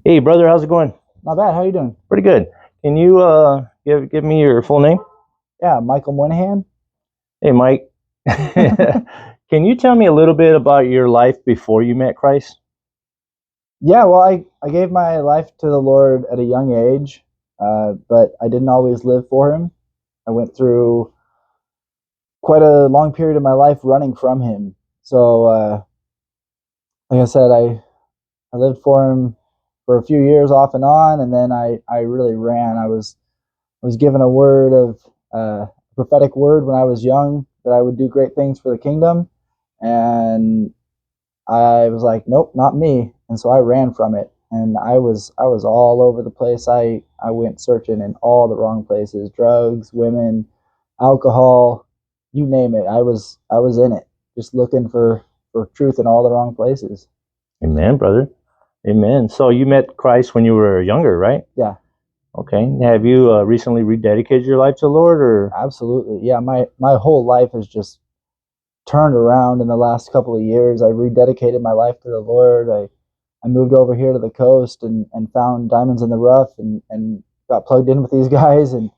Hey, brother, how's it going? Not bad. How you doing? Pretty good. Can you give me your full name? Yeah, Michael Moynahan. Hey, Mike. Can you tell me a little bit about your life before you met Christ? Yeah, well, I gave my life to the Lord at a young age, but I didn't always live for Him. I went through quite a long period of my life running from Him. So, like I said, I lived for Him for a few years off and on, and then I really ran. I was given a word of prophetic word when I was young that I would do great things for the kingdom, and I was like, nope, not me. And so I ran from it. And I was all over the place. I went searching in all the wrong places, drugs, women, alcohol, you name it. I was in it, just looking for truth in all the wrong places. Amen, brother. Amen. So you met Christ when you were younger, right? Yeah, Okay. Have you recently rededicated your life to the Lord, or? absolutely. Yeah, my whole life has just turned around in the last couple of years. I rededicated my life to the Lord. I moved over here to the coast and found diamonds in the rough and got plugged in with these guys. And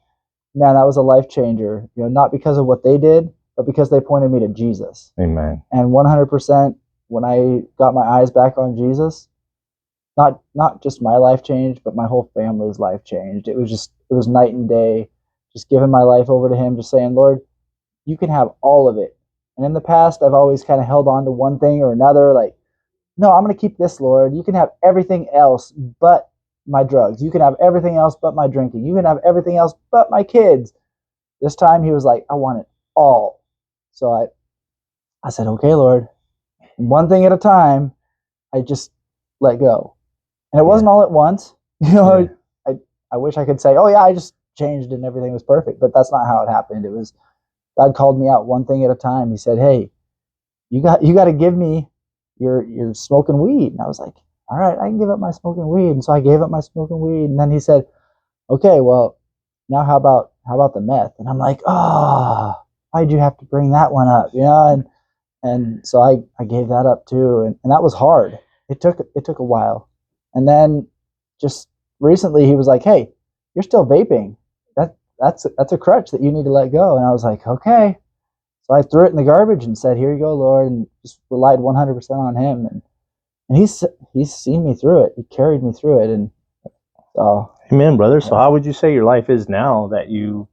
man, that was a life changer. You know, not because of what they did, but because they pointed me to Jesus. Amen. And 100%, when I got my eyes back on Jesus, not just my life changed, but my whole family's life changed. It was night and day. Just giving my life over to Him, just saying, Lord, you can have all of it. And in the past, I've always kind of held on to one thing or another, like, no, I'm going to keep this, Lord. You can have everything else but my drugs. You can have everything else but my drinking. You can have everything else but my kids. This time He was like, I want it all. So I said, okay, Lord. One thing at a time, I just let go. And it wasn't all at once. You know, Yeah. I wish I could say, oh, yeah, I just changed and everything was perfect. But that's not how it happened. It was God called me out one thing at a time. He said, hey, you got to give me your smoking weed. And I was like, all right, I can give up my smoking weed. And so I gave up my smoking weed. And then He said, okay, well, now how about the meth? And I'm like, oh, why'd you have to bring that one up? You know, and so I gave that up too. And that was hard. It took a while. And then just recently He was like, hey, you're still vaping. That's a crutch that you need to let go. And I was like, okay. So I threw it in the garbage and said, here you go, Lord, and just relied 100% on Him. And he's seen me through it. He carried me through it. And so, Amen, brother. So yeah, how would you say your life is now that you're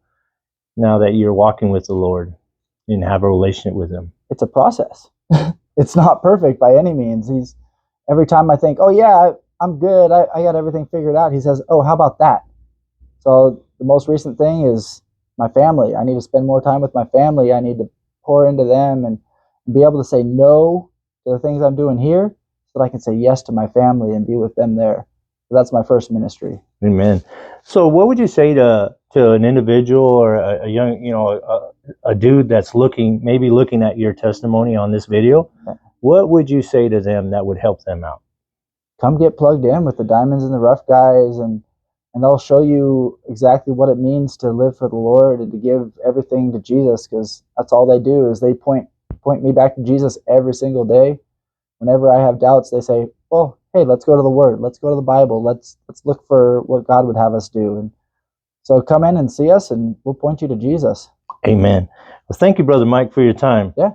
walking with the Lord and have a relationship with Him? it's a process. It's not perfect by any means. Every time I think, oh, yeah, I'm good. I got everything figured out. He says, oh, how about that? So the most recent thing is my family. I need to spend more time with my family. I need to pour into them and be able to say no to the things I'm doing here so that I can say yes to my family and be with them there. So that's my first ministry. Amen. So what would you say to an individual or a young, a dude that's maybe looking at your testimony on this video? What would you say to them that would help them out? Come get plugged in with the diamonds and the rough guys, and they'll show you exactly what it means to live for the Lord and to give everything to Jesus, because that's all they do is they point me back to Jesus every single day. Whenever I have doubts, they say, well, hey, let's go to the Word, let's go to the Bible, let's look for what God would have us do. And so come in and see us, and we'll point you to Jesus. Amen. Well, thank you, Brother Mike, for your time. Yeah.